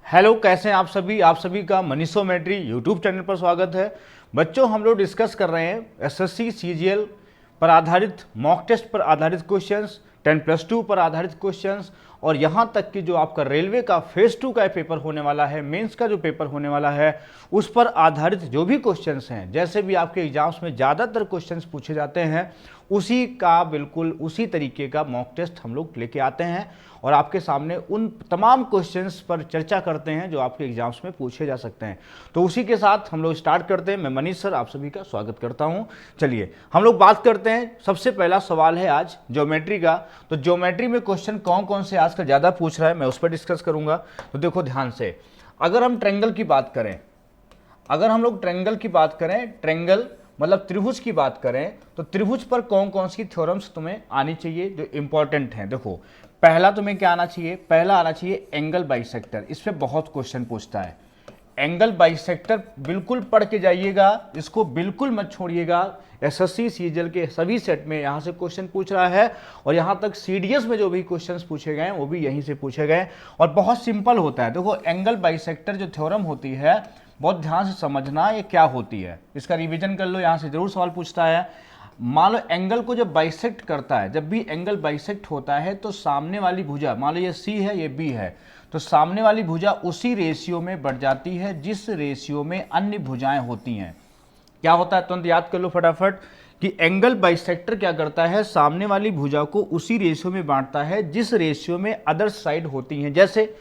Hello, कैसे हैं आप सभी का मनीषोमेट्री यूट्यूब चैनल पर स्वागत है। बच्चों, हम लोग डिस्कस कर रहे हैं एसएससी सीजीएल पर आधारित मॉक टेस्ट पर आधारित क्वेश्चंस, 10+2 पर आधारित क्वेश्चंस और यहाँ तक कि जो आपका रेलवे का फेज 2 का पेपर होने वाला है, मेंस का जो पेपर होने वाला है उस पर आधारित जो भी क्वेश्चंस हैं, जैसे भी आपके एग्जाम्स में ज़्यादातर क्वेश्चंस पूछे जाते हैं उसी का बिल्कुल उसी तरीके का मॉक टेस्ट हम लोग लेके आते हैं और आपके सामने उन तमाम क्वेश्चंस पर चर्चा करते हैं जो आपके एग्जाम्स में पूछे जा सकते हैं। तो उसी के साथ हम लोग स्टार्ट करते हैं। मैं मनीष सर आप सभी का स्वागत करता हूं। चलिए हम लोग बात करते हैं। सबसे पहला सवाल है आज ज्योमेट्री का। तो ज्योमेट्री में क्वेश्चन कौन कौन से आजकल ज़्यादा पूछ रहा है मैं उस पर डिस्कस करूंगा। तो देखो ध्यान से, अगर हम ट्रेंगल की बात करें, अगर हम लोग ट्रेंगल की बात करें, ट्रेंगल मतलब त्रिभुज की बात करें, तो त्रिभुज पर कौन कौन सी थ्योरम्स तुम्हें आनी चाहिए जो इंपॉर्टेंट हैं। देखो पहला तुम्हें क्या आना चाहिए, पहला आना चाहिए एंगल बाइसेक्टर। इस पे बहुत क्वेश्चन पूछता है। एंगल बाइसेक्टर बिल्कुल पढ़ के जाइएगा, इसको बिल्कुल मत छोड़िएगा। एसएससी सीजीएल के सभी सेट में यहाँ से क्वेश्चन पूछ रहा है और यहाँ तक सीडीएस में जो भी क्वेश्चंस पूछे गए वो भी यहीं से पूछे गए और बहुत सिंपल होता है। देखो एंगल बाइसेक्टर जो थ्योरम होती है बहुत ध्यान से समझना ये क्या होती है, इसका रिवीजन कर लो। यहाँ से जरूर सवाल पूछता है। मान लो एंगल को जब बाइसेक्ट करता है, जब भी एंगल बाइसेक्ट होता है तो सामने वाली भुजा, मान लो ये सी है ये बी है, तो सामने वाली भुजा उसी रेशियो में बढ़ जाती है जिस रेशियो में अन्य भुजाएं होती हैं। क्या होता है तुरंत याद कर लो फटाफट कि एंगल बाइसेक्टर क्या करता है, सामने वाली भुजा को उसी रेशियो में बांटता है जिस रेशियो में अदर साइड होती हैं। जैसे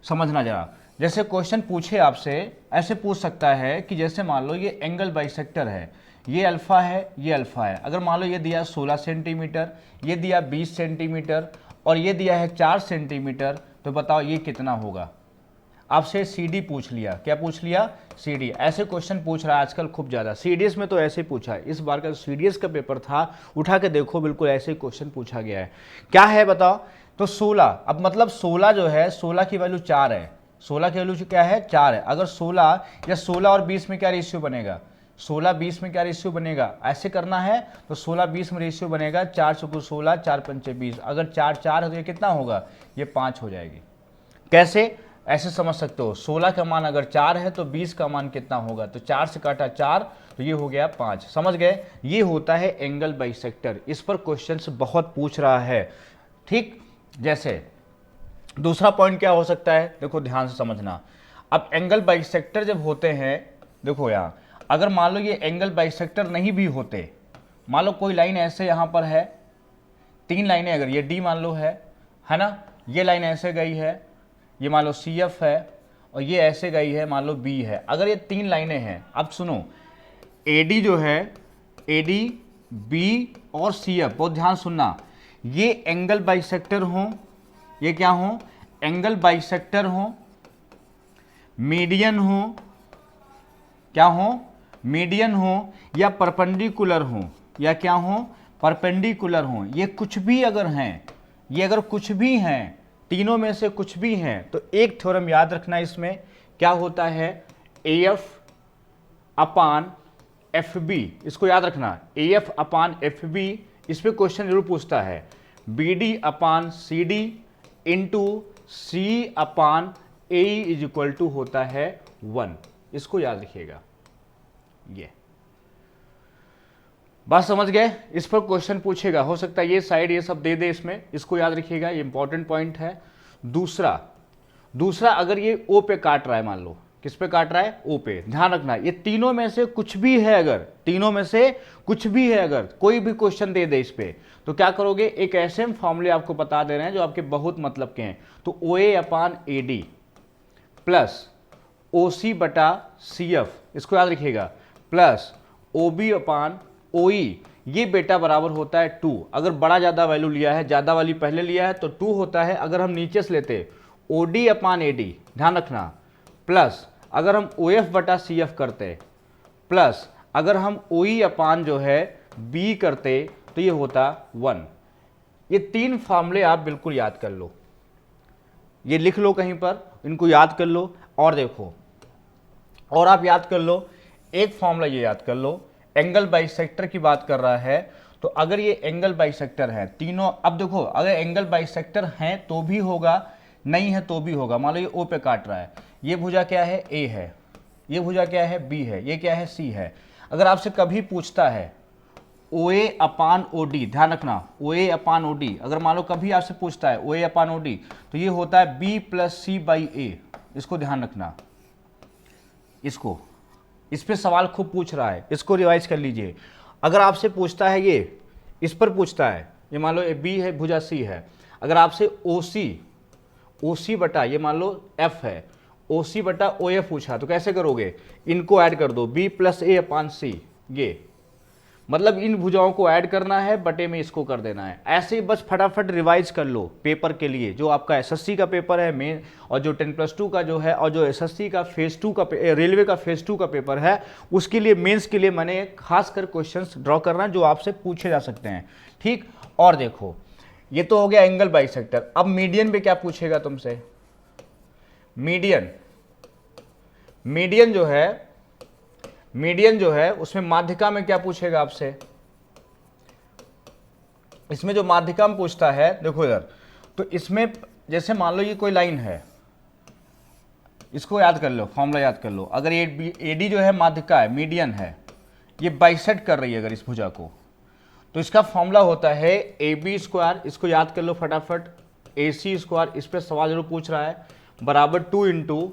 समझना जरा, जैसे क्वेश्चन पूछे आपसे, ऐसे पूछ सकता है कि जैसे मान लो ये एंगल बाइसेक्टर है, ये अल्फा है ये अल्फा है। अगर मान लो ये दिया 16 सेंटीमीटर, ये दिया 20 सेंटीमीटर और ये दिया है 4 सेंटीमीटर, तो बताओ ये कितना होगा। आपसे सीडी पूछ लिया, क्या पूछ लिया, सीडी। ऐसे क्वेश्चन पूछ रहा है आजकल खूब ज़्यादा। सीडीएस में तो ऐसे पूछा है, इस बार का सीडीएस का पेपर था उठा के देखो बिल्कुल ऐसे क्वेश्चन पूछा गया है। क्या है बताओ, तो 16, अब मतलब 16 जो है 16 की वैल्यू 4 है, 16 की वैल्यू क्या है 4 है। अगर 16 या 16 और 20 में क्या रेशियो बनेगा, 16-20 में क्या रेशियो बनेगा, ऐसे करना है तो 16-20 में रेशियो बनेगा 4 चौको 16 4 पंचे 20। अगर 4 है तो ये कितना होगा, ये 5 हो जाएगी। कैसे, ऐसे समझ सकते हो, 16 का मान अगर 4 है तो 20 का मान कितना होगा, तो 4 से काटा 4 तो ये हो गया 5। समझ गए, ये होता है एंगल बाइसेक्टर। इस पर क्वेश्चन बहुत पूछ रहा है। ठीक, जैसे दूसरा पॉइंट क्या हो सकता है, देखो ध्यान से समझना। अब एंगल बाइसेक्टर जब होते हैं, देखो यहाँ अगर मान लो ये एंगल बाइसेक्टर नहीं भी होते, मान लो कोई लाइन ऐसे यहाँ पर है, 3 लाइनें, अगर ये डी मान लो है ना, ये लाइन ऐसे गई है, ये मान लो सी एफ है और ये ऐसे गई है मान लो बी है। अगर ये 3 लाइनें हैं, अब सुनो, ए डी जो है, ए डी बी और सी एफ, बहुत ध्यान सुनना, ये एंगल बाइसेक्टर हों, ये क्या हो, एंगल बाइसेक्टर हो, मीडियन हो, क्या हो, मीडियन हो या परपेंडिकुलर हो, या क्या हो, परपेंडिकुलर हो। ये कुछ भी अगर हैं, ये अगर कुछ भी हैं, तीनों में से कुछ भी हैं, तो एक थ्योरम याद रखना इसमें क्या होता है, A F upon F B. इसको याद रखना, A F upon F B. इस पर क्वेश्चन जरूर पूछता है। B D upon C D into C upon A is equal to होता है 1। इसको याद रखिएगा, ये बात समझ गए। इस पर क्वेश्चन पूछेगा, हो सकता है ये साइड ये सब दे दे इसमें, इसको याद रखिएगा, ये इंपॉर्टेंट पॉइंट है। दूसरा अगर ये ओ पे काट रहा है, मान लो किस पे काट रहा है, ओ पे, ध्यान रखना ये तीनों में से कुछ भी है, अगर तीनों में से कुछ भी है, अगर कोई भी क्वेश्चन दे दे इस पे, तो क्या करोगे, एक ऐसे फॉर्मूले आपको बता दे रहे हैं जो आपके बहुत मतलब के हैं। तो ओ ए अपान ए डी प्लस ओ सी बटा सी एफ, इसको याद रखिएगा, प्लस ओ बी अपान ओ ई, ये बेटा बराबर होता है 2। अगर बड़ा ज़्यादा वैल्यू लिया है, ज़्यादा वाली पहले लिया है तो 2 होता है। अगर हम नीचे से लेते O D upon A D, ध्यान रखना, प्लस अगर हम ओ एफ बटा सी एफ करते, प्लस अगर हम ओ ई अपान जो है बी करते, तो ये होता 1। ये 3 फार्मूले आप बिल्कुल याद कर लो, ये लिख लो कहीं पर, इनको याद कर लो। और देखो, और आप याद कर लो, एक फॉर्मूला ये याद कर लो, एंगल बाइसेक्टर की बात कर रहा है, तो अगर ये एंगल बाइसेक्टर है तीनों, अब देखो अगर एंगल बाइसेक्टर हैं तो भी होगा, नहीं है तो भी होगा। मान लो ये ओ पे काट रहा है, ये भुजा क्या है, ए है, ये भुजा क्या है, बी है, ये क्या है, सी है। अगर आपसे कभी पूछता है ओ ए अपान ओ डी, ध्यान रखना ओ ए अपान ओ डी, अगर मान लो कभी आपसे पूछता है ओ ए अपान ओ डी, तो ये होता है बी प्लस सी बाई ए। इसको ध्यान रखना, इसको, इस पे सवाल खूब पूछ रहा है, इसको रिवाइज कर लीजिए। अगर आपसे पूछता है ये, इस पर पूछता है, ये मान लो ए बी है, भुजा सी है, अगर आपसे ओ सी बटा ये मान लो एफ है, ओ सी बटा ओ एफ पूछा, तो कैसे करोगे, इनको ऐड कर दो, बी प्लस ए अपान सी, ये मतलब इन भुजाओं को ऐड करना है, बटे में इसको कर देना है। ऐसे ही बस फटाफट रिवाइज कर लो पेपर के लिए, जो आपका एसएससी का पेपर है मेन, और जो 10+2 का जो है, और जो एसएससी का फेज 2 का, रेलवे का फेज 2 का पेपर है, उसके लिए मेंस के लिए मैंने खासकर क्वेश्चंस ड्रॉ करना जो आपसे पूछे जा सकते हैं, ठीक। और देखो ये तो हो गया एंगल बाइसेक्टर। अब मीडियन पे क्या पूछेगा तुमसे, मीडियन जो है उसमें माध्यिका में क्या पूछेगा आपसे, इसमें जो माध्यिका में पूछता है, देखो इधर, तो इसमें जैसे मान लो ये कोई लाइन है, इसको याद कर लो, फॉर्मूला याद कर लो। अगर ये एडी जो है माध्यिका है, मीडियन है, ये बाइसेक्ट कर रही है अगर इस भुजा को, तो इसका फॉर्मूला होता है ए बी स्क्वायर, इसको याद कर लो फटाफट, ए सी स्क्वायर, इस पर सवाल जरूर पूछ रहा है, बराबर 2 इंटू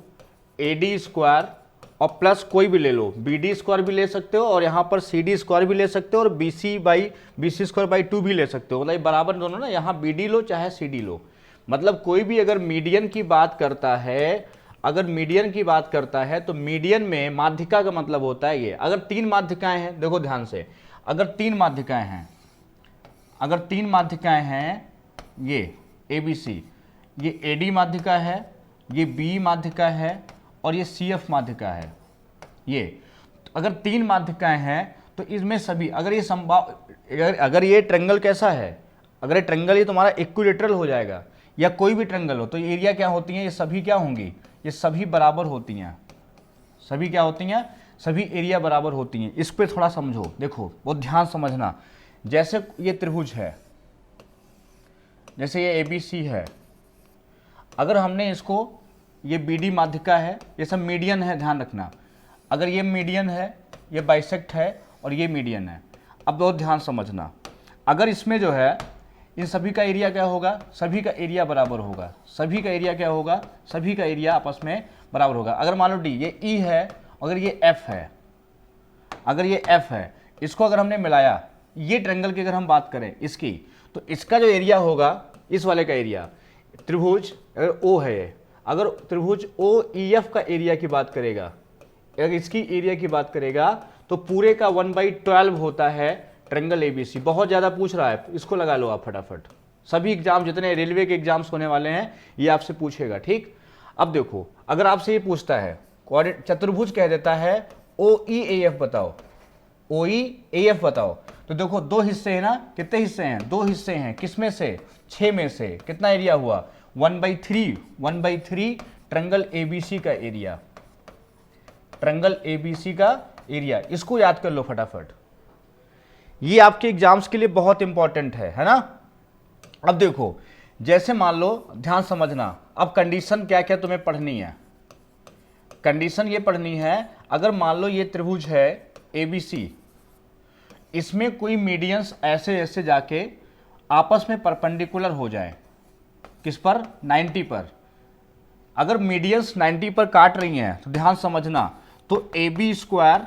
ए डी स्क्वायर, और प्लस कोई भी ले लो, बी डी स्क्वायर भी ले सकते हो, और यहाँ पर सी डी स्क्वायर भी ले सकते हो, और बी सी स्क्वायर बाई 2 भी ले सकते हो। मतलब बराबर दोनों ना, यहाँ बी डी लो चाहे सी डी लो। मतलब कोई भी अगर मीडियन की बात करता है, तो मीडियन में माध्यिका का मतलब होता है ये। अगर 3 माध्यिकाएं हैं, देखो ध्यान से, अगर तीन माध्यिकाएं हैं, ये ए बी सी, ये ए डी माध्यिका है, ये बी माध्यिका है, और ये सी एफ माध्यिका है, ये अगर 3 माध्यिकाएं हैं तो इसमें सभी, अगर ये अगर ये ट्रायंगल कैसा है, अगर ये ट्रायंगल ये तुम्हारा इक्विलेटरल हो जाएगा, या कोई भी ट्रायंगल हो, तो एरिया क्या होती है, ये सभी क्या होंगी, ये सभी बराबर होती हैं। सभी क्या होती हैं, सभी एरिया बराबर होती हैं। इस पर थोड़ा समझो, देखो बहुत ध्यान समझना। जैसे ये त्रिभुज है, जैसे ये ए बी सी है, अगर हमने इसको, ये बी डी माध्यिका है, ये सब मीडियन है, ध्यान रखना। अगर ये मीडियन है, ये बाइसेक्ट है, और ये मीडियन है। अब बहुत ध्यान समझना, अगर इसमें जो है इन सभी का एरिया क्या होगा, सभी का एरिया बराबर होगा। सभी का एरिया क्या होगा, सभी का एरिया आपस में बराबर होगा। अगर मान लो डी, ये ई है, अगर ये एफ है, इसको अगर हमने मिलाया, ये ट्रायंगल की अगर हम बात करें इसकी, तो इसका जो एरिया होगा, इस वाले का एरिया, त्रिभुज अगर ओ है, अगर त्रिभुज ओ ई एफ का एरिया की बात करेगा, अगर इसकी एरिया की बात करेगा, तो पूरे का 1/12 होता है ट्रायंगल एबीसी। बहुत ज़्यादा पूछ रहा है, इसको लगा लो आप फटाफट। सभी एग्जाम, जितने रेलवे के एग्जाम्स होने वाले हैं, ये आपसे पूछेगा, ठीक। अब देखो, अगर आपसे ये पूछता है, चतुर्भुज कह देता है ओ ई ए एफ बताओ, ओ ई ए एफ बताओ, तो देखो 2 हिस्से हैं ना, कितने हिस्से हैं, 2 हिस्से हैं, किसमें से, 6 में से, कितना एरिया हुआ, 1/3 ट्रायंगल एबीसी का एरिया, ट्रायंगल एबीसी का एरिया। इसको याद कर लो फटाफट, ये आपके एग्जाम्स के लिए बहुत इंपॉर्टेंट है ना। अब देखो, जैसे मान लो, ध्यान समझना, अब कंडीशन क्या क्या तुम्हें पढ़नी है। कंडीशन ये पढ़नी है, अगर मान लो ये त्रिभुज है एबीसी, इसमें कोई मीडियंस ऐसे ऐसे जाके आपस में परपेंडिकुलर हो जाए, किस पर, 90 पर। अगर मीडियंस 90 पर काट रही हैं, तो ध्यान समझना, तो A B square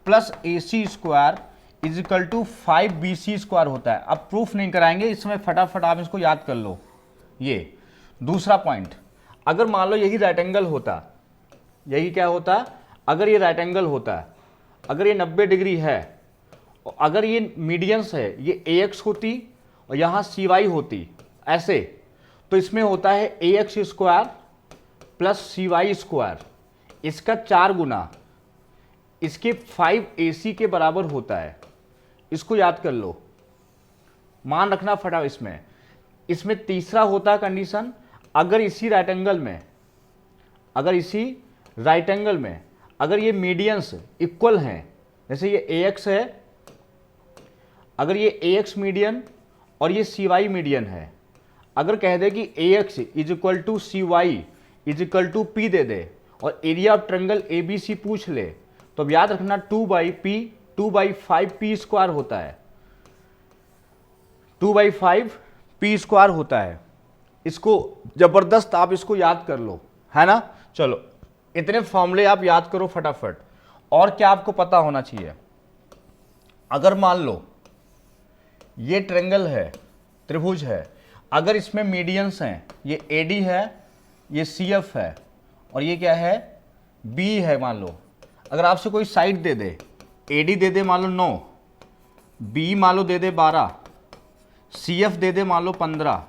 plus A C square is equal to 5BC square होता है। अब प्रूफ नहीं कराएंगे, इसमें फटाफट आप इसको याद कर लो। ये दूसरा पॉइंट, अगर मान लो यही राइट एंगल होता, यही क्या होता, अगर ये राइट एंगल होता, अगर ये 90 डिग्री है, अगर ये मीडियंस है, ये AX होती और यहाँ CY होती ऐसे, तो इसमें होता है AX square plus CY square, इसका 4 गुना इसके 5AC के बराबर होता है। इसको याद कर लो, मान रखना फटा। इसमें तीसरा होता है कंडीशन, अगर इसी राइट एंगल में, अगर ये मीडियंस इक्वल हैं, जैसे ये AX है, अगर ये AX मीडियन और ये CY मीडियन है, अगर कह दे कि A X is equal to C Y is equal to P दे दे और area of triangle A B C पूछ ले, तो अब याद रखना 2/5 पी स्क्वायर होता है, 2/5 पी स्क्वायर होता है। इसको जबरदस्त आप इसको याद कर लो, है ना। चलो इतने फॉर्मूले आप याद करो फटाफट। और क्या आपको पता होना चाहिए, अगर मान लो ये ट्रायंगल है, त्रिभुज है, अगर इसमें मीडियंस हैं, ये एडी है, ये सीएफ है और ये क्या है, बी है। मान लो अगर आपसे कोई साइड दे दे, एडी दे दे मान लो 9, बी मान लो दे दे 12, सीएफ दे दे मान लो 15,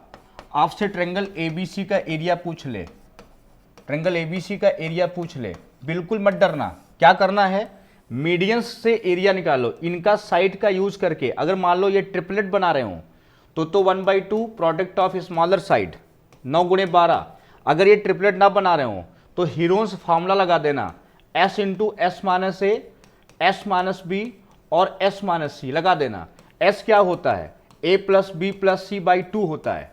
आपसे ट्रायंगल एबीसी का एरिया पूछ ले, ट्रायंगल एबीसी का एरिया पूछ ले, बिल्कुल मत डरना। क्या करना है, मीडियंस से एरिया निकालो, इनका साइड का यूज करके। अगर मान लो ये ट्रिपलेट बना रहे हो तो 1/2 प्रोडक्ट ऑफ स्मॉलर साइड 9 गुणे 12। अगर ये ट्रिपलेट ना बना रहे हो तो हीरोन्स फार्मूला लगा देना, s into S minus A, S minus B और s माइनस सी लगा देना। s क्या होता है, a plus B plus C by 2 होता है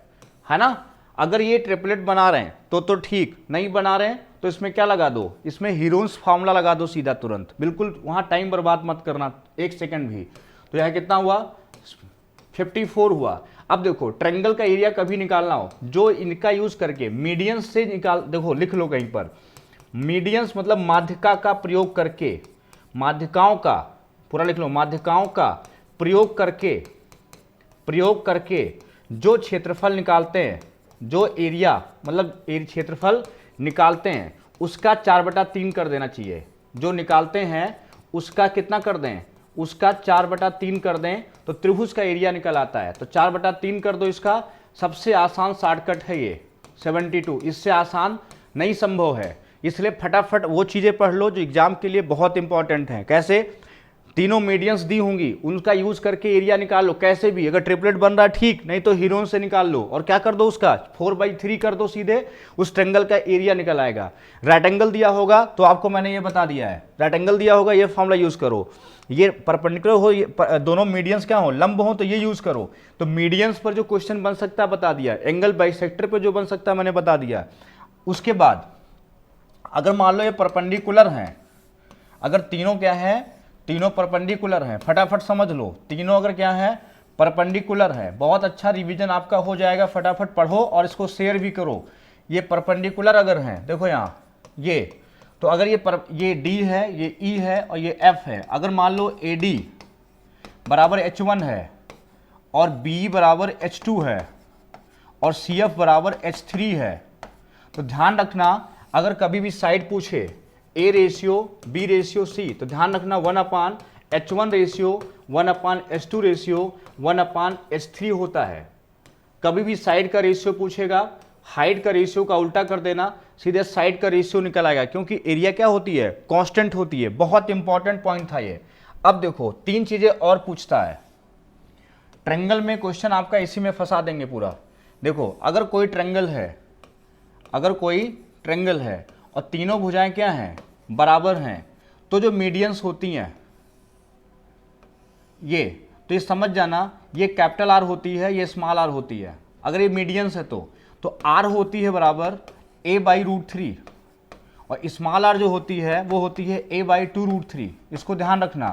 ना। अगर ये ट्रिपलेट बना रहे हैं तो ठीक, नहीं बना रहे हैं तो इसमें क्या लगा दो, इसमें हीरोन्स फार्मूला लगा दो सीधा तुरंत, बिल्कुल वहां टाइम बर्बाद मत करना 1 सेकंड भी। तो यह कितना हुआ, 54 हुआ। अब देखो ट्रायंगल का एरिया कभी निकालना हो, जो इनका यूज करके मीडियंस से निकाल, देखो लिख लो कहीं पर, मीडियंस मतलब माध्यिका का प्रयोग करके, माध्यिकाओं का पूरा लिख लो, माध्यिकाओं का प्रयोग करके जो क्षेत्रफल निकालते हैं, जो एरिया मतलब क्षेत्रफल निकालते हैं उसका 4/3 कर देना चाहिए। जो निकालते हैं उसका कितना कर दें, उसका 4/3 कर दें तो त्रिभुज का एरिया निकल आता है। तो 4/3 कर दो, इसका सबसे आसान शॉर्टकट है ये 72, इससे आसान नहीं संभव है। इसलिए फटाफट वो चीज़ें पढ़ लो जो एग्जाम के लिए बहुत इंपॉर्टेंट हैं। कैसे, तीनों मीडियंस दी होंगी, उनका यूज करके एरिया निकाल लो कैसे भी। अगर ट्रिपलेट बन रहा है ठीक, नहीं तो हीरोन से निकाल लो और क्या कर दो, उसका 4/3 कर दो, सीधे उस ट्रायंगल का एरिया निकल आएगा। राइट एंगल दिया होगा तो आपको मैंने ये बता दिया है, राइट एंगल दिया होगा ये फॉर्मूला यूज करो। ये परपेंडिकुलर हो, ये दोनों मीडियंस क्या हो, लंब हो, तो ये यूज करो। तो मीडियंस पर जो क्वेश्चन बन सकता है बता दिया, एंगल बाइसेक्टर पर जो बन सकता है मैंने बता दिया। उसके बाद अगर मान लो ये परपेंडिकुलर हैं, अगर तीनों क्या है, तीनों परपेंडिकुलर हैं, फटाफट समझ लो, तीनों अगर क्या है, परपेंडिकुलर है, बहुत अच्छा रिवीजन आपका हो जाएगा। फटाफट पढ़ो और इसको शेयर भी करो। ये परपेंडिकुलर अगर हैं, देखो यहाँ ये, तो अगर ये D है, ये E है और ये F है। अगर मान लो AD बराबर H1 है और B बराबर H2 है और CF बराबर H3 है, तो ध्यान रखना अगर कभी भी साइड पूछे A ratio B ratio C, तो ध्यान रखना 1/H1 ratio 1/H2 ratio 1/H3 होता है। कभी भी साइड का रेशियो पूछेगा, हाइट का रेशियो का उल्टा कर देना, सीधे साइड का रेशियो निकल आएगा, क्योंकि एरिया क्या होती है, कांस्टेंट होती है। बहुत इंपॉर्टेंट पॉइंट था ये। अब देखो 3 चीजें और पूछता है ट्रायंगल में, क्वेश्चन आपका इसी में फंसा देंगे पूरा। देखो अगर कोई ट्रायंगल है और तीनों भुजाएं क्या हैं, बराबर हैं, तो जो मीडियंस होती हैं ये, तो ये समझ जाना, ये कैपिटल आर होती है, ये स्मॉल आर होती है। अगर ये मीडियंस है तो आर होती है बराबर a/√3 और स्मॉल आर जो होती है वो होती है a/2√3। इसको ध्यान रखना।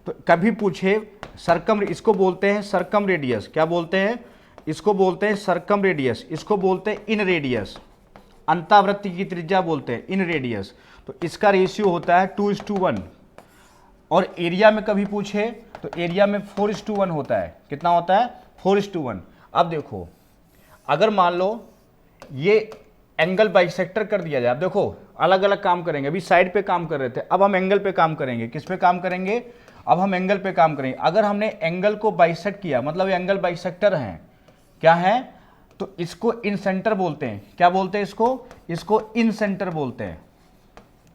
तो कभी पूछे इसको बोलते हैं सर्कम रेडियस, क्या बोलते हैं, इसको बोलते हैं सर्कम रेडियस, इसको बोलते हैं इन रेडियस, अंतावृत्ति की त्रिज्या बोलते हैं इन रेडियस। तो इसका रेशियो होता है 2:1 और एरिया में कभी पूछे तो एरिया में 4:1 होता है। कितना होता है, 4:1। अब देखो अगर मान लो ये एंगल बाइसेक्टर कर दिया जाए, अब देखो अलग अलग काम करेंगे, अभी साइड पे काम कर रहे थे, अब हम एंगल पे काम करेंगे। किस पे काम करेंगे, अब हम एंगल पे काम करेंगे। अगर हमने एंगल को बाइसेक्ट किया, मतलब एंगल बाइसेक्टर हैं, क्या है, तो इसको इन सेंटर बोलते हैं। क्या बोलते हैं इसको इन सेंटर बोलते हैं।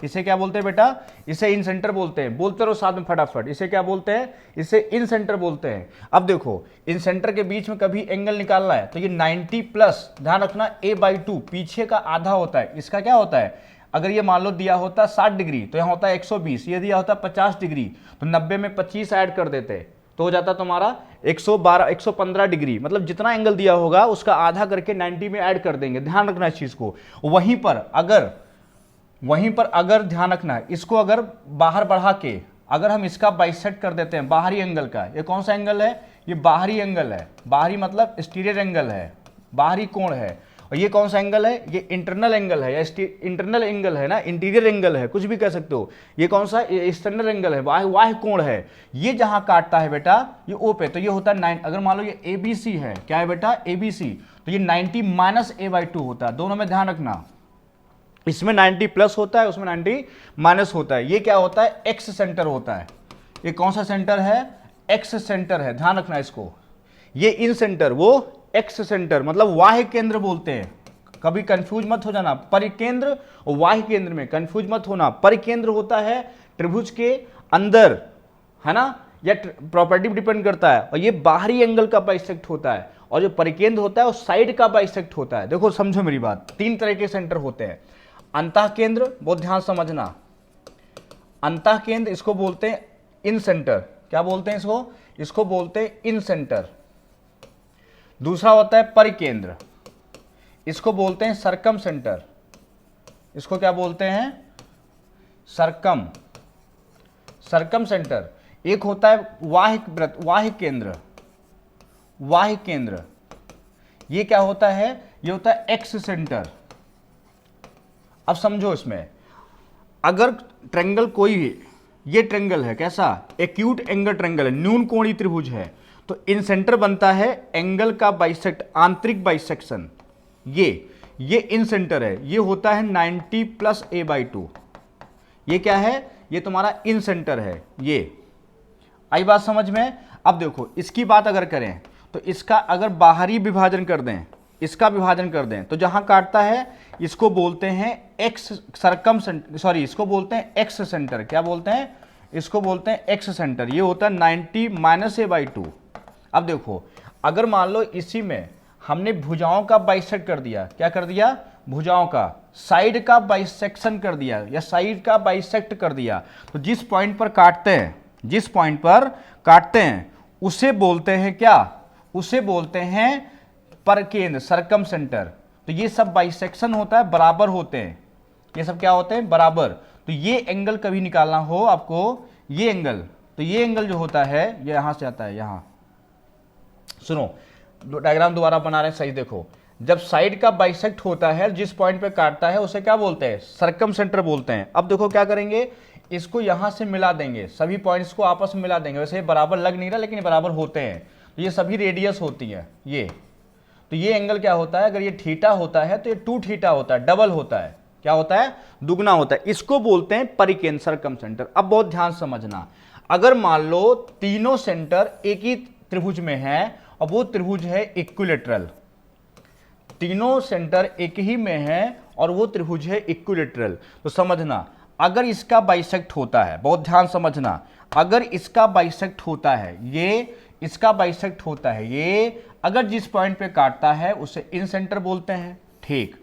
इसे क्या बोलते हैं बेटा, इसे इन सेंटर बोलते हैं। बोलते रहो साथ में फटाफट, इसे क्या बोलते हैं, इसे इन सेंटर बोलते हैं। अब देखो इन सेंटर के बीच में कभी एंगल निकालना है तो ये 90 प्लस, ध्यान रखना a/2 पीछे का आधा होता है। इसका क्या होता है, अगर ये मान लो दिया होता 60 डिग्री तो यहाँ होता है 120, ये दिया होता 50 डिग्री तो 90 में 25 ऐड कर देते, तो हो जाता तुम्हारा 112 115 डिग्री, मतलब जितना एंगल दिया होगा उसका आधा करके 90 में ऐड कर देंगे। ध्यान रखना इस चीज को। वहीं पर अगर ध्यान रखना, इसको अगर बाहर बढ़ा के अगर हम इसका बाइसेक्ट कर देते हैं बाहरी एंगल का, ये कौन सा एंगल है, ये बाहरी एंगल है, बाहरी मतलब एक्सटीरियर एंगल है, बाहरी कोण है। और ये कौन सा एंगल है, ये इंटरनल एंगल है या इंटरनल एंगल है ना, इंटीरियर एंगल है, कुछ भी कह सकते हो। ये कौन सा, ये एक्सटर्नल एंगल है, बाह्य कोण है। ये जहां काटता है बेटा ये ओ पे, तो ये होता है 9। अगर मान लो ये ABC है, क्या है बेटा, ABC, तो ये 90 माइनस a/2 होता है। दोनों में ध्यान रखना, इसमें 90 प्लस होता है, उसमें 90 माइनस होता है। ये क्या होता है, एक्स सेंटर होता है। ये कौन सा सेंटर है, एक्स सेंटर है, ध्यान रखना इसको। ये इन सेंटर, वो एक्स सेंटर, मतलब वाह्य केंद्र बोलते हैं। कभी कंफ्यूज मत हो जाना, परिकेंद्र और वाह्य केंद्र में कंफ्यूज मत होना। परिकेंद्र होता है त्रिभुज के अंदर, है ना, या प्रॉपर्टी डिपेंड करता है। और ये बाहरी एंगल का बाइसेक्ट होता है, और जो परिकेंद्र होता है वो साइड का बाइसेक्ट होता है। देखो समझो मेरी बात, 3 तरह के सेंटर होते हैं। अंतः केंद्र, बहुत ध्यान समझना, अंतः केंद्र इसको बोलते हैं इन सेंटर। क्या बोलते हैं इसको, इसको बोलते हैं इन सेंटर। दूसरा होता है परिकेंद्र, इसको बोलते हैं सरकम सेंटर। इसको क्या बोलते हैं, सरकम सेंटर। एक होता है वाह्य केंद्र, वाह्य केंद्र। ये क्या होता है, ये होता है एक्स सेंटर। अब समझो इसमें, अगर ट्रेंगल कोई भी, ये ट्रेंगल है कैसा, एक्यूट एंगल ट्रेंगल है, न्यून कोणीय त्रिभुज है, तो इन सेंटर बनता है एंगल का बाइसेक्ट, आंतरिक बाइसेक्शन। ये इन सेंटर है, ये होता है 90 प्लस a/2। ये क्या है, ये तुम्हारा इन सेंटर है। ये आई बात समझ में। अब देखो इसकी बात अगर करें तो इसका अगर बाहरी विभाजन कर दें, इसका विभाजन कर दें, तो जहां काटता है इसको बोलते हैं एक्स सरकम सेंटर, सॉरी इसको बोलते हैं एक्स सेंटर। क्या बोलते हैं, इसको बोलते हैं एक्स सेंटर। ये होता है 90 माइनस a/2। अब देखो अगर मान लो इसी में हमने भुजाओं का बाइसेक्ट कर दिया, क्या कर दिया, भुजाओं का, साइड का बाइसेक्शन कर दिया या साइड का बाइसेक्ट कर दिया, तो जिस पॉइंट पर काटते हैं, जिस पॉइंट पर काटते हैं उसे बोलते हैं क्या, उसे बोलते हैं परकेंद्र, सरकम सेंटर। तो ये सब बाइसेक्शन होता है, बराबर होते हैं, ये सब क्या होते हैं, बराबर। तो ये एंगल कभी निकालना हो आपको, ये एंगल, तो ये एंगल जो होता है ये यहां से आता है, यहां सुनो, डायग्राम दोबारा बना रहे हैं, सही देखो। जब साइड का बाइसेक्ट होता है, जिस पॉइंट पे काटता है उसे क्या बोलते हैं, सरकम सेंटर बोलते हैं। अब देखो क्या करेंगे, इसको यहां से मिला देंगे, सभी पॉइंट्स को आपस में मिला देंगे। वैसे बराबर लग नहीं रहा लेकिन बराबर होते हैं, तो ये सभी रेडियस होती है। ये तो ये एंगल क्या होता है, अगर ये थीटा होता है तो ये 2 थीटा होता है, डबल होता है, क्या होता है, दुगना होता है। इसको बोलते हैं परिकेंद्र, सरकम सेंटर। अब बहुत ध्यान समझना, अगर मान लो तीनों सेंटर एक ही त्रिभुज में है और वो त्रिभुज है इक्विलेटरल, तीनों सेंटर एक ही में है और वो त्रिभुज है इक्विलेटरल, तो समझना अगर इसका बाइसेक्ट होता है, बहुत ध्यान समझना, अगर इसका बाइसेक्ट होता है, ये इसका बाइसेक्ट होता है, ये अगर जिस पॉइंट पे काटता है उसे इन सेंटर बोलते हैं, ठीक।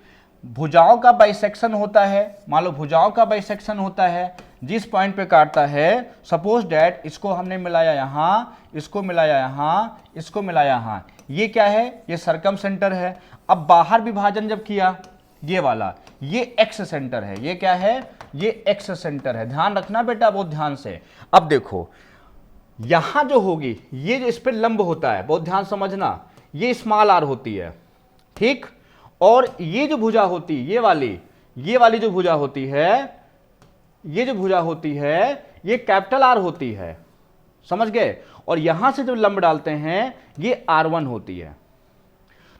भुजाओं का बाइसेक्शन होता है, मान लो भुजाओं का बाइसेक्शन होता है, जिस पॉइंट पे काटता है, सपोज डैट इसको हमने मिलाया यहां, इसको मिलाया यहां, इसको मिलाया यहां, ये क्या है, ये सरकम सेंटर है। अब बाहर विभाजन जब किया, ये वाला, ये एक्स सेंटर है, ये क्या है, ये एक्स सेंटर है। ध्यान रखना बेटा बहुत ध्यान से। अब देखो यहां जो होगी, ये जो इस पे लंब होता है, बहुत ध्यान समझना, ये स्मॉल आर होती है, ठीक। और ये जो भुजा होती है, ये वाली जो भुजा होती है, ये जो भुजा होती है ये कैपिटल आर होती है, समझ गए। और यहां से जो लंब डालते हैं ये R1 होती है।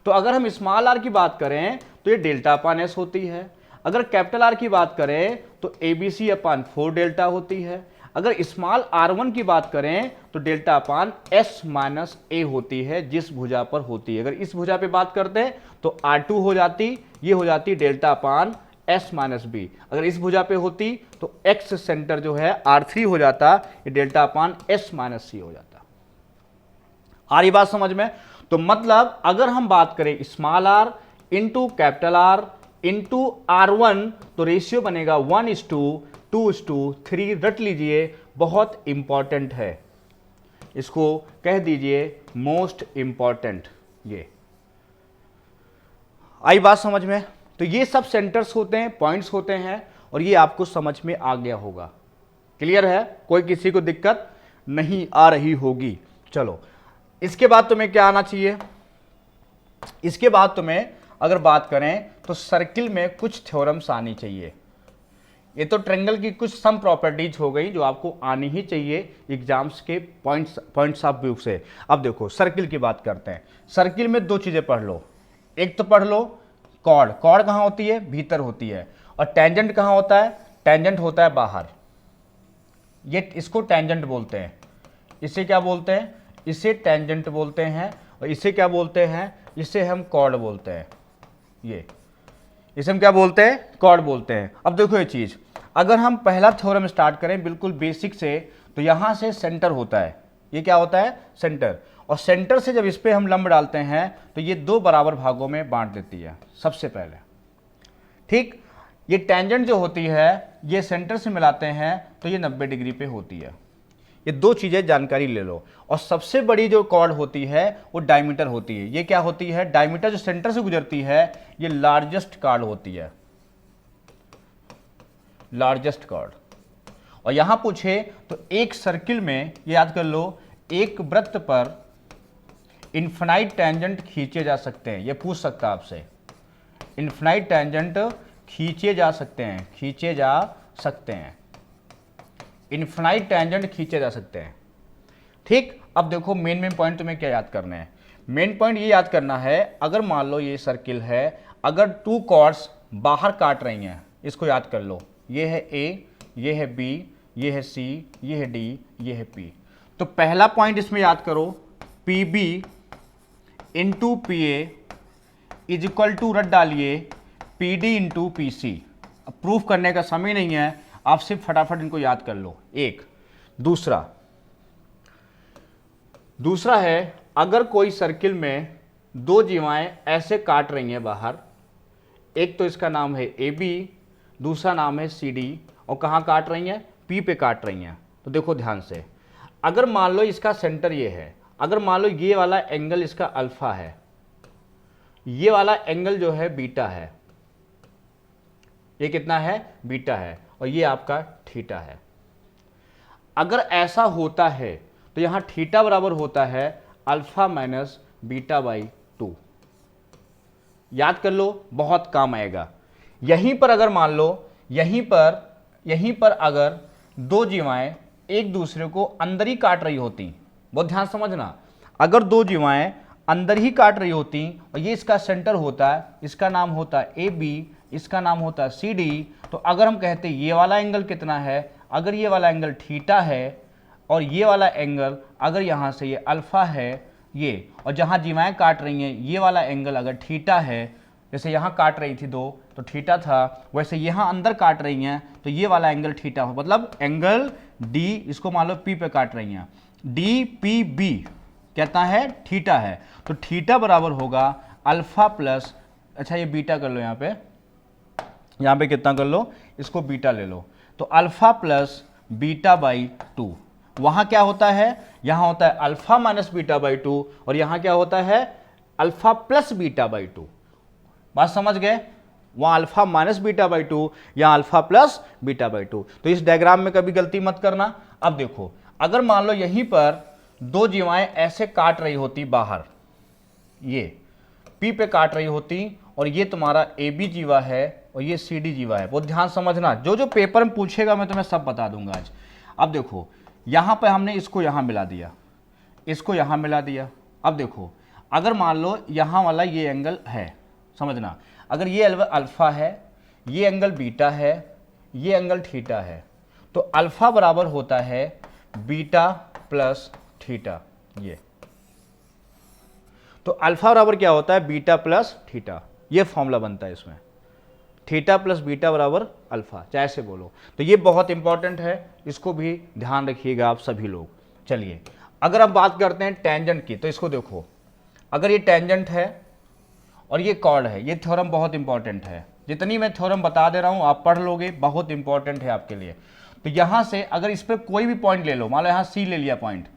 तो अगर हम स्मॉल आर की बात करें तो ये डेल्टा अपान एस होती है। अगर कैपिटल आर की बात करें तो ABC अपान 4 डेल्टा होती है। अगर स्मॉल R1 की बात करें तो delta upon S minus A होती है, जिस भुजा पर होती है। अगर इस भुजा पे बात करते हैं तो R2 हो जाती, ये हो जाती डेल्टा अपान S माइनस B। अगर इस भुजा पे होती तो X सेंटर जो है R3 हो जाता, ये डेल्टा अपान S माइनस C हो जाता। आ रही बात समझ में। तो मतलब अगर हम बात करें small r into capital R into R1 तो रेशियो बनेगा 1:2:3। रट लीजिए, बहुत इंपॉर्टेंट है। इसको कह दीजिए मोस्ट इंपॉर्टेंट। ये आई बात समझ में? तो ये सब सेंटर्स होते हैं, पॉइंट्स होते हैं, और ये आपको समझ में आ गया होगा। क्लियर है? कोई किसी को दिक्कत नहीं आ रही होगी। चलो, इसके बाद तुम्हें क्या आना चाहिए? इसके बाद तुम्हें अगर बात करें तो सर्किल में कुछ थ्योरम्स आनी चाहिए। ये तो ट्रायंगल की कुछ सम प्रॉपर्टीज हो गई जो आपको आनी ही चाहिए एग्जाम्स के पॉइंट्स ऑफ व्यू से। अब देखो, सर्किल की बात करते हैं। सर्किल में दो चीजें पढ़ लो। एक तो पढ़ लो कॉर्ड। कॉर्ड कहाँ होती है? भीतर होती है। और टेंजेंट कहाँ होता है? टेंजेंट होता है बाहर। ये इसको टेंजेंट बोलते हैं। इसे क्या बोलते हैं? इसे टेंजेंट बोलते हैं। और इसे क्या बोलते हैं? इसे हम कॉर्ड बोलते हैं। ये इसे हम क्या बोलते हैं? कॉर्ड बोलते हैं। अब देखो ये चीज, अगर हम पहला थ्योरम स्टार्ट करें बिल्कुल बेसिक से, तो यहां से सेंटर होता है। ये क्या होता है? सेंटर। और सेंटर से जब इस पे हम लंब डालते हैं तो ये दो बराबर भागों में बांट देती है सबसे पहले। ठीक, ये टेंजेंट जो होती है ये सेंटर से मिलाते हैं तो ये 90 डिग्री पे होती है। ये दो चीजें जानकारी ले लो। और सबसे बड़ी जो कॉर्ड होती है वो डायमीटर होती है। ये क्या होती है? डायमीटर जो सेंटर से गुजरती है ये लार्जेस्ट कॉर्ड होती है, लार्जेस्ट कॉर्ड। और यहां पूछे तो एक सर्किल में, ये याद कर लो, एक वृत्त पर इन्फिनाइट टेंजेंट खींचे जा सकते हैं। ये पूछ सकता है आपसे, इन्फिनाइट टेंजेंट खींचे जा सकते हैं, खींचे जा सकते हैं, इन्फिनाइट टेंजेंट खींचे जा सकते हैं। ठीक, अब देखो मेन पॉइंट तुम्हें क्या याद करना है? मेन पॉइंट ये याद करना है, अगर मान लो ये सर्किल है, अगर टू कॉर्ड्स बाहर काट रही हैं, इसको याद कर लो। ये है ए, ये है बी, ये है सी, ये है डी, ये है पी। तो पहला पॉइंट इसमें याद करो, P B into P A is equal to, रट डालिए, P D into P C. अब प्रूफ करने का समय नहीं है, आप सिर्फ फटाफट इनको याद कर लो। एक दूसरा है, अगर कोई सर्किल में दो जीवाएं ऐसे काट रही हैं बाहर, एक तो इसका नाम है ए बी, दूसरा नाम है सी डी, और कहाँ काट रही हैं? पी पे काट रही हैं। तो देखो ध्यान से, अगर मान लो इसका सेंटर ये है, अगर मान लो ये वाला एंगल इसका अल्फा है, ये वाला एंगल जो है बीटा है, ये कितना है? बीटा है, और ये आपका थीटा है। अगर ऐसा होता है तो यहां थीटा बराबर होता है अल्फा माइनस बीटा बाई 2। याद कर लो, बहुत काम आएगा। यहीं पर अगर मान लो, यहीं पर अगर दो जीवाएं एक दूसरे को अंदर ही काट रही होती, बहुत ध्यान समझना, अगर दो जीवाएं अंदर ही काट रही होती और ये इसका सेंटर होता है, इसका नाम होता है ए बी, इसका नाम होता है सी डी, तो अगर हम कहते ये वाला एंगल कितना है, अगर ये वाला एंगल थीटा है और ये वाला एंगल अगर यहाँ से ये अल्फा है, ये, और जहाँ जीवाएं काट रही हैं ये वाला एंगल अगर थीटा है, जैसे यहाँ काट रही थी दो तो थीटा था, वैसे यहाँ अंदर काट रही हैं तो ये वाला एंगल थीटा हो, मतलब एंगल डी, इसको मान लो पी पे काट रही हैं, डी पी बी कहता है थीटा है, तो थीटा बराबर होगा अल्फा प्लस, अच्छा ये बीटा कर लो, यहाँ पे कितना कर लो, इसको बीटा ले लो, तो अल्फा प्लस बीटा बाई 2। वहां क्या होता है? यहां होता है अल्फा माइनस बीटा बाई 2, और यहां क्या होता है? Alpha plus beta by 2। बात समझ गए? वहां अल्फा माइनस बीटा बाई 2, यहां अल्फा प्लस बीटा बाई 2। तो इस डायग्राम में कभी गलती मत करना। अब देखो, अगर मान लो यहीं पर दो जीवाएं ऐसे काट रही होती बाहर, ये पी पे काट रही होती, और ये तुम्हारा ए बी जीवा है और ये सी डी जीवा है। बहुत ध्यान समझना, जो जो पेपर में पूछेगा मैं तुम्हें सब बता दूंगा आज। अब देखो, यहां पे हमने इसको यहां मिला दिया, इसको यहां मिला दिया। अब देखो, अगर मान लो यहां वाला ये एंगल है, समझना, अगर ये अल्फा है, ये एंगल बीटा है, ये एंगल थीटा है, तो अल्फा बराबर होता है बीटा प्लस थीटा। ये तो अल्फा बराबर क्या होता है? Beta plus theta. ये फॉर्मूला बनता है इसमें, थीटा प्लस बीटा बराबर अल्फा, चाहे से बोलो। तो ये बहुत इंपॉर्टेंट है, इसको भी ध्यान रखिएगा आप सभी लोग। चलिए, अगर हम बात करते हैं टेंजेंट की, तो इसको देखो, अगर ये टेंजेंट है और ये कॉर्ड है, ये थ्योरम बहुत इंपॉर्टेंट है। जितनी मैं थ्योरम बता दे रहा हूं आप पढ़ लोगे, बहुत इंपॉर्टेंट है आपके लिए। तो यहां से अगर इस पर कोई भी पॉइंट ले लो, मान लो यहां सी ले लिया पॉइंट,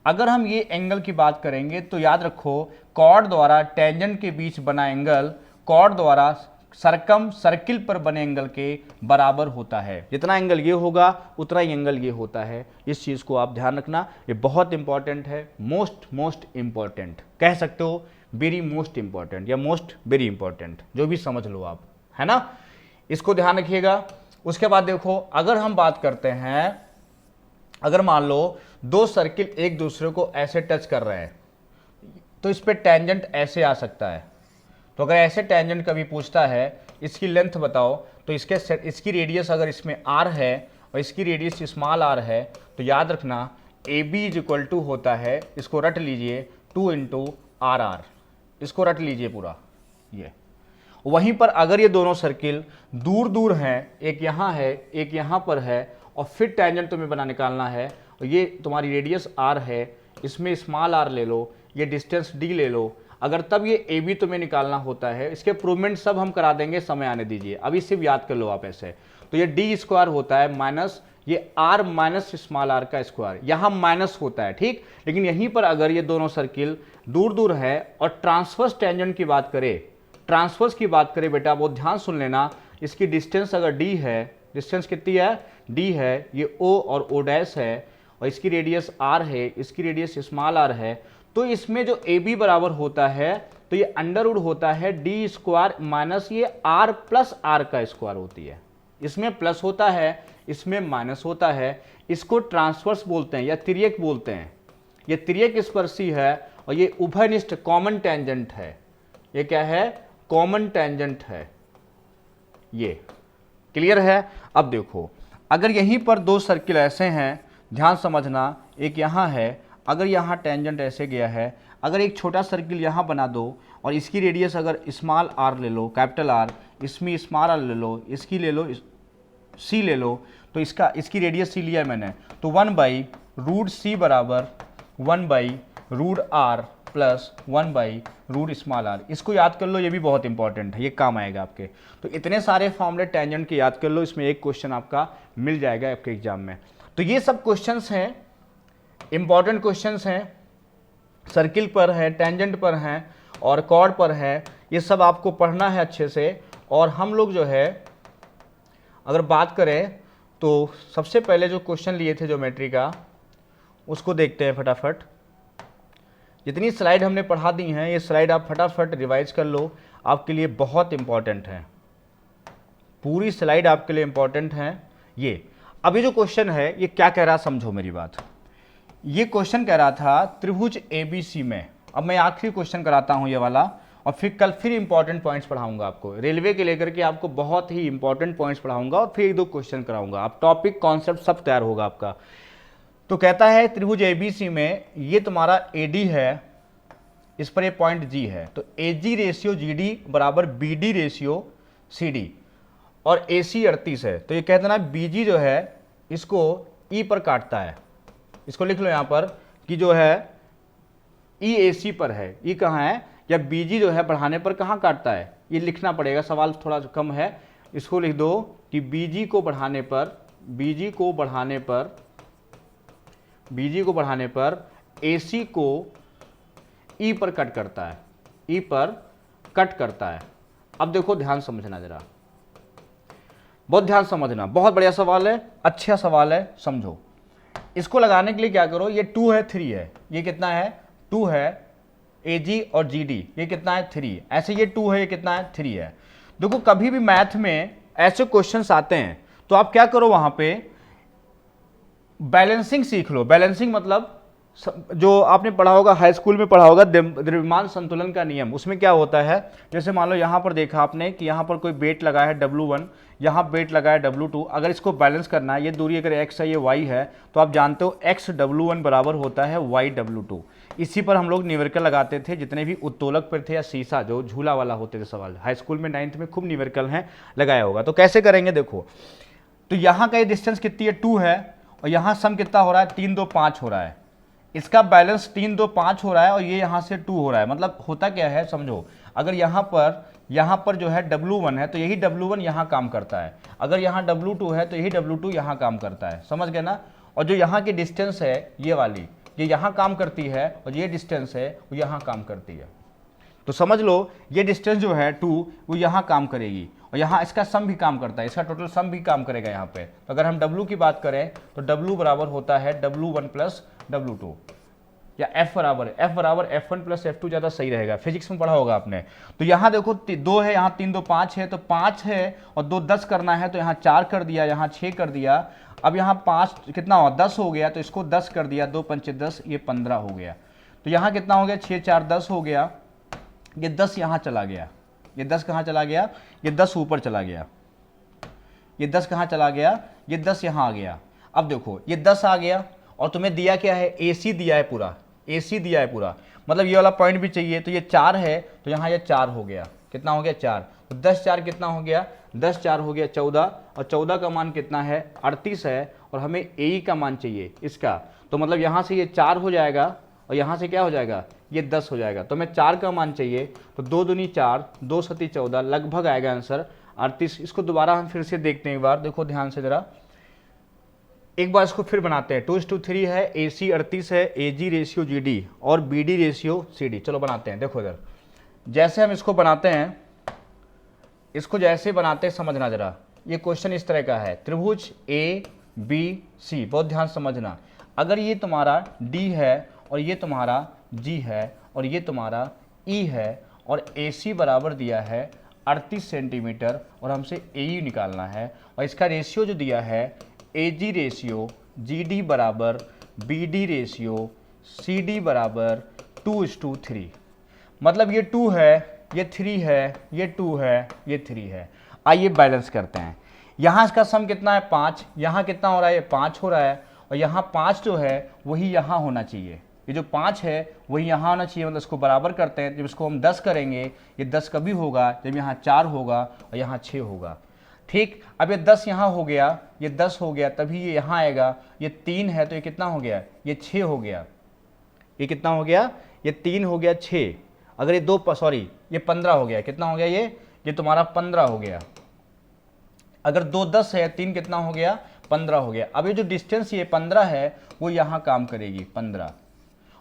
अगर हम ये एंगल की बात करेंगे तो याद रखो कॉर्ड द्वारा टेंजेंट के बीच बना एंगल कॉर्ड द्वारा सर्किल पर बने एंगल के बराबर होता है। जितना एंगल ये होगा उतना ही एंगल ये होता है। इस चीज़ को आप ध्यान रखना, ये बहुत इंपॉर्टेंट है, मोस्ट इंपॉर्टेंट कह सकते हो, वेरी मोस्ट इंपॉर्टेंट या मोस्ट वेरी इंपॉर्टेंट, जो भी समझ लो आप, है ना। इसको ध्यान रखिएगा। उसके बाद देखो, अगर हम बात करते हैं, अगर मान लो दो सर्किल एक दूसरे को ऐसे टच कर रहे हैं तो इस पे टेंजेंट ऐसे आ सकता है। तो अगर ऐसे टेंजेंट कभी पूछता है इसकी लेंथ बताओ, तो इसकी रेडियस अगर इसमें r है और इसकी रेडियस स्मॉल r है, तो याद रखना AB इज इक्वल टू होता है, इसको रट लीजिए 2 इंटू RR, इसको रट लीजिए पूरा ये। वहीं पर अगर ये दोनों सर्किल दूर दूर हैं, एक यहाँ है एक यहाँ पर है, और फिर टेंजेंट तुम्हें बना निकालना है, और ये तुम्हारी रेडियस r है, इसमें स्मॉल r ले लो, ये डिस्टेंस d ले लो, अगर तब ये ए बी तुम्हें निकालना होता है, इसके प्रूवमेंट सब हम करा देंगे, समय आने दीजिए, अभी सिर्फ याद कर लो आप ऐसे। तो ये डी स्क्वायर होता है माइनस ये आर माइनस स्मॉल आर का स्क्वायर, यहाँ माइनस होता है, ठीक। लेकिन यहीं पर अगर ये दोनों सर्किल दूर दूर है और ट्रांसवर्स टेंजेंट की बात करें, ट्रांसवर्स की बात करें बेटा, बहुत ध्यान सुन लेना, इसकी डिस्टेंस अगर डी है, डिस्टेंस कितनी है, डी है, ये ओ और ओ डैश है, और इसकी रेडियस आर है, इसकी रेडियस स्मॉल आर है, तो इसमें जो ए बी बराबर होता है, तो ये अंडर रूट होता है डी स्क्वायर माइनस ये आर प्लस आर का स्क्वायर होती है। इसमें प्लस होता है, इसमें माइनस होता है। इसको ट्रांसवर्स बोलते हैं या तिर्यक बोलते हैं। ये तिर्यक स्पर्शी है और ये उभयनिष्ठ कॉमन टेंजेंट है। ये क्या है, कॉमन टेंजेंट है। ये क्लियर है। अब देखो, अगर यहीं पर दो सर्किल ऐसे हैं, ध्यान समझना, एक यहाँ है, अगर यहाँ टेंजेंट ऐसे गया है, अगर एक छोटा सर्किल यहाँ बना दो और इसकी रेडियस अगर स्मॉल आर ले लो, कैपिटल आर, इसमें स्मॉल आर ले लो, इसकी ले लो सी ले लो, तो इसकी रेडियस सी लिया है मैंने, तो 1/√c बराबर 1/√r प्लस 1/√r। इसको याद कर लो, ये भी बहुत इंपॉर्टेंट है, ये काम आएगा आपके। तो इतने सारे फॉर्मूले टेंजेंट के याद कर लो, इसमें एक क्वेश्चन आपका मिल जाएगा आपके एग्जाम में। तो ये सब क्वेश्चंस हैं, इंपॉर्टेंट क्वेश्चंस हैं, सर्किल पर है, टेंजेंट पर हैं और कॉर्ड पर है। ये सब आपको पढ़ना है अच्छे से। और हम लोग जो है अगर बात करें तो सबसे पहले जो क्वेश्चन लिए थे ज्योमेट्री का, उसको देखते हैं फटाफट। जितनी स्लाइड हमने पढ़ा दी हैं, ये स्लाइड आप फटाफट रिवाइज कर लो, आपके लिए बहुत इंपॉर्टेंट है, पूरी स्लाइड आपके लिए इंपॉर्टेंट है। ये अभी जो क्वेश्चन है ये क्या कह रहा, समझो मेरी बात। ये क्वेश्चन कह रहा था त्रिभुज ABC में, अब मैं आखिरी क्वेश्चन कराता हूं ये वाला, और फिर कल फिर इंपॉर्टेंट पॉइंट्स पढ़ाऊंगा आपको, रेलवे के लेकर के आपको बहुत ही इंपॉर्टेंट पॉइंट्स पढ़ाऊंगा और फिर एक दो क्वेश्चन कराऊंगा, आप टॉपिक कॉन्सेप्ट सब तैयार होगा आपका। तो कहता है त्रिभुज ABC में ये तुम्हारा AD है, इस पर ये पॉइंट G है, तो AG रेशियो GD बराबर BD रेशियो CD, और AC 38 है। तो ये कहते ना BG जो है इसको E पर काटता है, इसको लिख लो यहाँ पर कि जो है EAC पर है, E कहाँ है, या BG जो है बढ़ाने पर कहाँ काटता है, ये लिखना पड़ेगा, सवाल थोड़ा कम है, इसको लिख दो कि BG को बढ़ाने पर AC को E पर कट करता है, E पर कट करता है। अब देखो ध्यान समझना जरा, बहुत ध्यान समझना, बहुत बढ़िया सवाल है, अच्छा सवाल है, समझो। इसको लगाने के लिए क्या करो, ये 2 है 3 है, ये कितना है 2 है, AG और GD ये कितना है 3, ऐसे ये 2 है, ये कितना है 3 है। देखो कभी भी मैथ में ऐसे क्वेश्चन्स आते हैं तो आप क्या करो, वहां पे बैलेंसिंग सीख लो। बैलेंसिंग मतलब जो आपने पढ़ा होगा, हाई स्कूल में पढ़ा होगा, द्रव्यमान संतुलन का नियम। उसमें क्या होता है, जैसे मान लो यहाँ पर देखा आपने कि यहाँ पर कोई वेट लगा है W1, यहाँ वेट लगा है W2, अगर इसको बैलेंस करना है, ये दूरी अगर x है ये y है, तो आप जानते हो x W1 बराबर होता है y W2। इसी पर हम लोग न्यूमेरिकल लगाते थे, जितने भी उत्तोलक पर थे या शीशा जो झूला वाला होते थे सवाल, हाई स्कूल में 9th में खूब न्यूमेरिकल हैं, लगाया होगा। तो कैसे करेंगे देखो, तो यहाँ का ये डिस्टेंस कितनी है 2 है, और यहाँ सम कितना हो रहा है 3 2 5 हो रहा है, इसका बैलेंस 3 2 5 हो रहा है, और ये यहाँ से 2 हो रहा है। मतलब होता क्या है समझो, अगर यहाँ पर जो है W1 है तो यही W1 यहाँ काम करता है, अगर यहाँ W2 है तो यही W2 यहाँ काम करता है, समझ गए ना। और जो यहाँ की डिस्टेंस है ये वाली, ये यहाँ काम करती है और ये डिस्टेंस है वो यहाँ काम करती है। तो समझ लो ये डिस्टेंस जो है 2 वो यहाँ काम करेगी और यहाँ इसका सम भी काम करता है, इसका टोटल सम भी काम करेगा यहाँ पे। तो अगर हम W की बात करें तो W बराबर होता है W1 प्लस W2, या F बराबर F1 प्लस F2 ज़्यादा सही रहेगा, फिजिक्स में पढ़ा होगा आपने। तो यहाँ देखो 2 है, यहाँ 3 2 5 है, तो 5 है और 2 10 करना है, तो यहाँ 4 कर दिया, यहाँ 6 कर दिया। अब यहाँ 5 कितना हुआ 10 हो गया, तो इसको 10 कर दिया, 2 पंचे 10, ये 15 हो गया। तो यहाँ कितना हो गया 6 4 10 हो गया, ये 10 यहाँ चला गया, ये 10 कहाँ चला गया, ये 10 ऊपर चला गया, ये 10 कहाँ चला गया, ये 10 यहाँ आ गया। अब देखो ये 10 आ गया और तुम्हें दिया क्या है, AC दिया है पूरा, AC दिया है पूरा, मतलब ये वाला पॉइंट भी चाहिए। तो ये 4 है, तो यहाँ ये 4 हो गया, कितना हो गया 4, तो 10 4 कितना हो गया, 10 4 हो गया 14, और 14 का मान कितना है 38 है, और हमें AE का मान चाहिए इसका। तो मतलब यहाँ से ये 4 हो जाएगा और यहाँ से क्या हो जाएगा, ये 10 हो जाएगा। तो हमें 4 का मान चाहिए, तो 2 दूनी 4, 2 सती 14, लगभग आएगा आंसर 38। इसको दोबारा हम फिर से देखते हैं एक बार, देखो ध्यान से जरा, एक बार इसको फिर बनाते हैं। 2:3 है, AC 38 है, AG रेशियो GD और BD रेशियो CD। चलो बनाते हैं, देखो इधर जैसे हम इसको बनाते हैं, इसको जैसे बनाते हैं समझना जरा। ये क्वेश्चन इस तरह का है, त्रिभुज ABC, बहुत ध्यान समझना। अगर ये तुम्हारा D है और ये तुम्हारा G है और ये तुम्हारा E है और AC बराबर दिया है 38 सेंटीमीटर और हमसे AE निकालना है, और इसका रेशियो जो दिया है AG रेशियो GD बराबर BD रेशियो CD बराबर 2:3, मतलब ये 2 है, ये 3 है, ये 2 है, ये 3 है। आइए बैलेंस करते हैं। यहाँ इसका सम कितना है 5, यहाँ कितना हो रहा है, ये 5 हो रहा है, और यहाँ 5 जो है वही यहाँ होना चाहिए, ये जो 5 है वही यहाँ होना चाहिए, मतलब इसको बराबर करते हैं। जब इसको हम 10 करेंगे, ये 10 कभी होगा जब यहाँ 4 होगा और यहाँ 6 होगा, ठीक। अब ये 10 यहाँ हो गया, ये 10 हो गया, तभी ये यहाँ आएगा, ये 3 है तो ये कितना हो गया, ये 6 हो गया, ये कितना हो गया, ये 3 हो गया 6, अगर ये 2 सॉरी ये 15 हो गया, कितना हो गया, ये तुम्हारा 15 हो गया। अगर 2 10 है, 3 कितना हो गया 15 हो गया। अब ये जो डिस्टेंस ये 15 है वो यहाँ काम करेगी 15,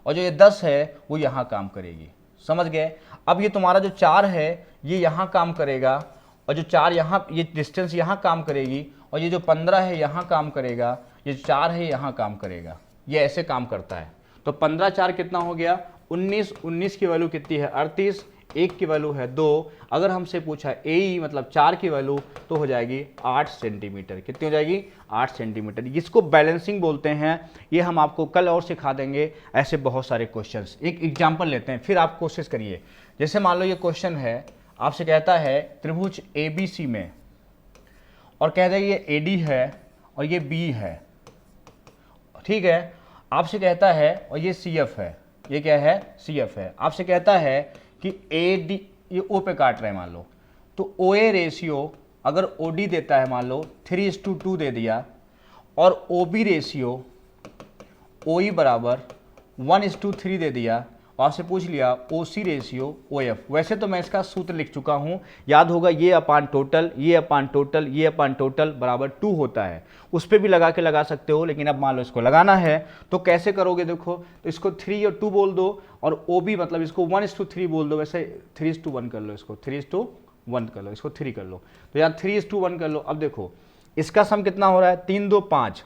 और जो ये 10 है वो यहाँ काम करेगी, समझ गए। अब ये तुम्हारा जो 4 है ये यहाँ काम करेगा, और जो 4 यहाँ, ये डिस्टेंस यहाँ काम करेगी, और ये जो 15 है यहाँ काम करेगा, ये 4 है यहाँ काम करेगा, ये ऐसे काम करता है। तो 15 4 कितना हो गया 19, 19 की वैल्यू कितनी है 38, 1 की वैल्यू है 2। अगर हमसे पूछा AE मतलब 4 की वैल्यू तो हो जाएगी 8 सेंटीमीटर, कितनी हो जाएगी 8 सेंटीमीटर। इसको बैलेंसिंग बोलते हैं, ये हम आपको कल और सिखा देंगे। ऐसे बहुत सारे क्वेश्चंस, एक एग्जांपल लेते हैं फिर आप कोशिश करिए। जैसे मान लो ये क्वेश्चन है, आपसे कहता है त्रिभुज ABC में, और कहता है ये AD है और ये B है, ठीक है। आपसे कहता है और ये CF है, ये क्या है CF है। आपसे कहता है कि AD, ये O पे काट रहे हैं मान लो, तो OA रेशियो अगर OD देता है मान लो 3:2 दे दिया, और OB रेशियो OE बराबर 1:3 दे दिया, और आपसे पूछ लिया OC रेशियो OF। वैसे तो मैं इसका सूत्र लिख चुका हूँ, याद होगा, ये अपान टोटल, ये अपान टोटल, ये अपान टोटल बराबर 2 होता है। उस पर भी लगा सकते हो, लेकिन अब मान लो इसको लगाना है तो कैसे करोगे, देखो तो इसको 3 और 2 बोल दो, और OB मतलब इसको 1:3 बोल दो। वैसे 3:1 कर लो, इसको 3:1 कर लो, इसको 3 कर लो, तो यहाँ 3:1 कर लो। अब देखो इसका सम कितना हो रहा है 3 2 5,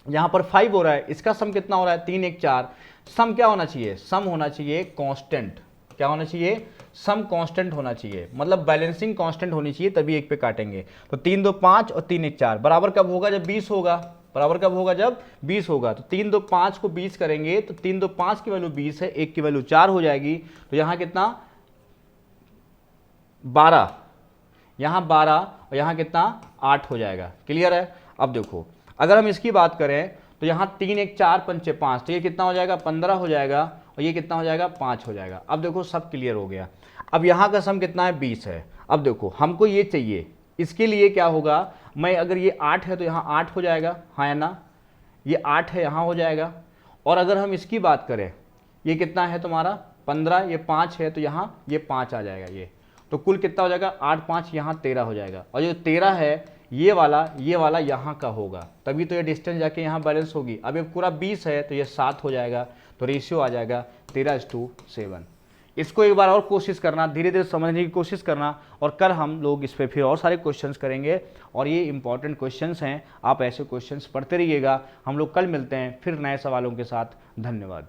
यहाँ पर 5 हो रहा है, इसका सम कितना हो रहा है 3 1 4। सम क्या होना चाहिए, सम होना चाहिए कांस्टेंट, क्या होना चाहिए, सम कांस्टेंट होना चाहिए, मतलब बैलेंसिंग कांस्टेंट होनी चाहिए, तभी एक पे काटेंगे। तो 3 2 5 और 3 1 4 बराबर कब होगा, जब 20 होगा, बराबर कब होगा, जब 20 होगा। तो 3 2 5 को 20 करेंगे, तो 3 2 5 की वैल्यू 20 है, 1 की वैल्यू 4 हो जाएगी, तो यहाँ कितना 12, यहाँ 12 और यहाँ कितना 8 हो जाएगा। क्लियर है। अब देखो अगर हम इसकी बात करें तो यहाँ 3 1 4 5 5, तो ये कितना हो जाएगा 15 हो जाएगा, और ये कितना हो जाएगा 5 हो जाएगा। अब देखो सब क्लियर हो गया। अब यहाँ का सम कितना है 20 है। अब देखो हमको ये चाहिए, इसके लिए क्या होगा, मैं अगर ये 8 है तो यहाँ 8 हो जाएगा, हाँ या ना, ये 8 है यहाँ हो जाएगा। और अगर हम इसकी बात करें, ये कितना है तुम्हारा 15, ये 5 है तो यहाँ ये 5 आ जाएगा, ये तो कुल कितना हो जाएगा 8 5 यहाँ 13 हो जाएगा, और जो 13 है ये वाला यहाँ का होगा, तभी तो ये डिस्टेंस जाके यहाँ बैलेंस होगी। अब ये पूरा 20 है तो ये 7 हो जाएगा, तो रेशियो आ जाएगा 13:7। इसको एक बार और कोशिश करना, धीरे धीरे समझने की कोशिश करना, और कल हम लोग इस पर फिर और सारे क्वेश्चंस करेंगे। और ये इंपॉर्टेंट क्वेश्चंस हैं, आप ऐसे क्वेश्चंस पढ़ते रहिएगा। हम लोग कल मिलते हैं फिर नए सवालों के साथ। धन्यवाद।